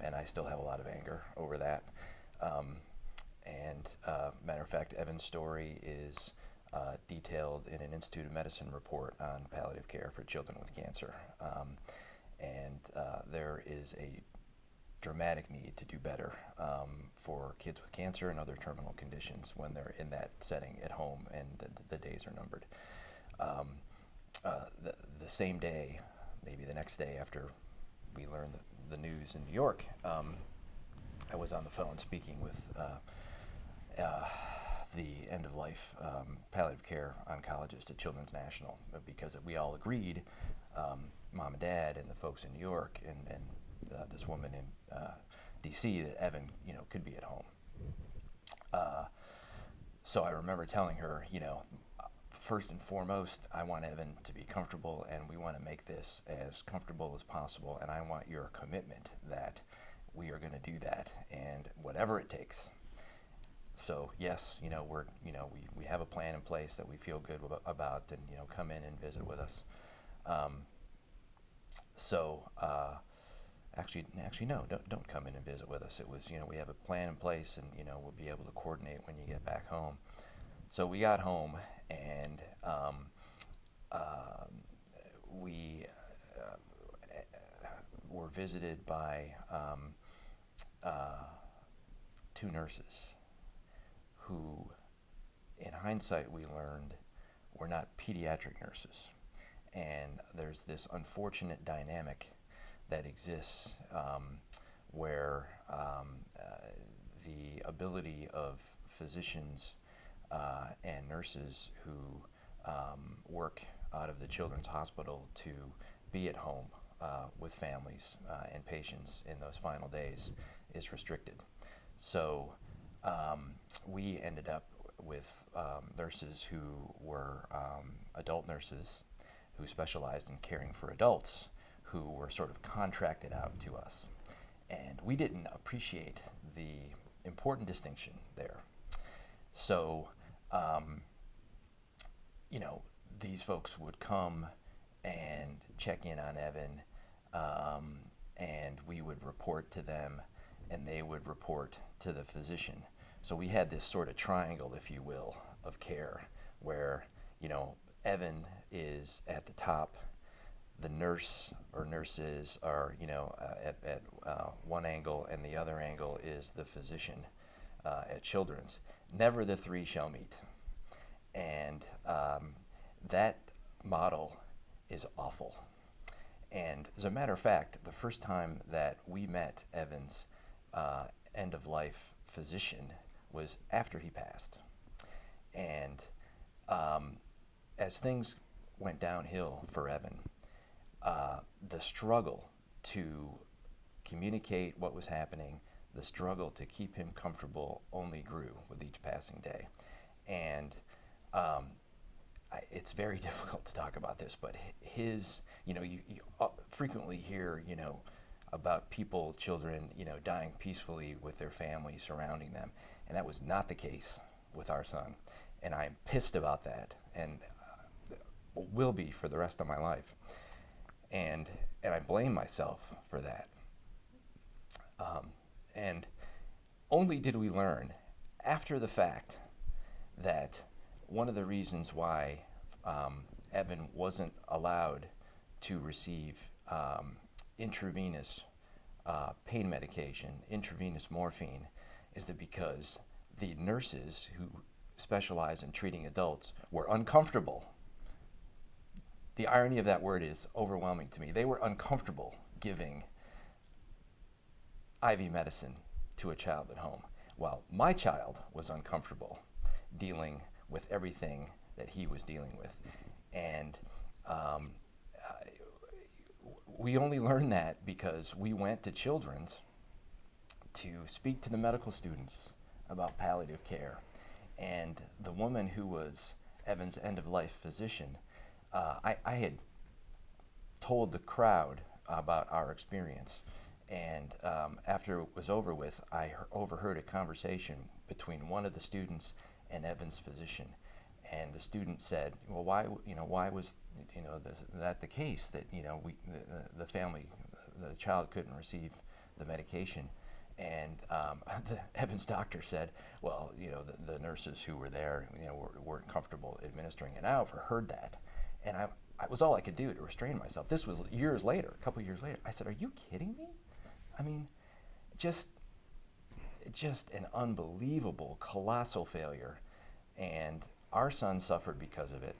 and I still have a lot of anger over that. Um, Matter of fact, Evan's story is detailed in an Institute of Medicine report on palliative care for children with cancer. There is a dramatic need to do better for kids with cancer and other terminal conditions when they're in that setting at home and the days are numbered. Um, the same day, maybe the next day after we learned the news in New York, I was on the phone speaking with the end of life palliative care oncologist at Children's National because we all agreed, mom and dad and the folks in New York and this woman in DC, that Evan, could be at home. So I remember telling her, first and foremost, I want Evan to be comfortable, and we want to make this as comfortable as possible, and I want your commitment that we are going to do that, and whatever it takes. So yes, we have a plan in place that we feel good about, and come in and visit with us. Um, so actually, no, don't come in and visit with us. It was, we have a plan in place, and we'll be able to coordinate when you get back home. So we got home, and we were visited by two nurses who, in hindsight, we learned were not pediatric nurses. And there's this unfortunate dynamic that exists where the ability of physicians and nurses who work out of the Children's Hospital to be at home with families and patients in those final days is restricted. So we ended up with nurses who were adult nurses who specialized in caring for adults who were sort of contracted out to us. And we didn't appreciate the important distinction there. So, these folks would come and check in on Evan, and we would report to them, and they would report to the physician. So we had this sort of triangle, if you will, of care where, Evan is at the top, the nurse or nurses are, at one angle, and the other angle is the physician at Children's. Never the three shall meet. And that model is awful. And as a matter of fact, the first time that we met Evan's end-of-life physician was after he passed. And as things went downhill for Evan, the struggle to communicate what was happening, the struggle to keep him comfortable only grew with each passing day. And it's very difficult to talk about this, but his, you frequently hear, about people, children, dying peacefully with their families surrounding them. And that was not the case with our son. And I'm pissed about that, and will be for the rest of my life. And I blame myself for that. And only did we learn after the fact that one of the reasons why Evan wasn't allowed to receive intravenous pain medication, intravenous morphine, is that because the nurses who specialize in treating adults were uncomfortable. The irony of that word is overwhelming to me. They were uncomfortable giving IV medicine to a child at home, while my child was uncomfortable dealing with everything that he was dealing with. And we only learned that because we went to Children's to speak to the medical students about palliative care. And the woman who was Evan's end-of-life physician, I had told the crowd about our experience. And after it was over with, I overheard a conversation between one of the students and Evan's physician. And the student said, "Well, why was, that the case that, the family, the child couldn't receive the medication. And Evan's doctor said, well, the nurses who were there, weren't comfortable administering it. And I overheard that, and I was all I could do to restrain myself. This was years later, a couple years later. I said, "Are you kidding me?" I mean, just an unbelievable, colossal failure, and our son suffered because of it.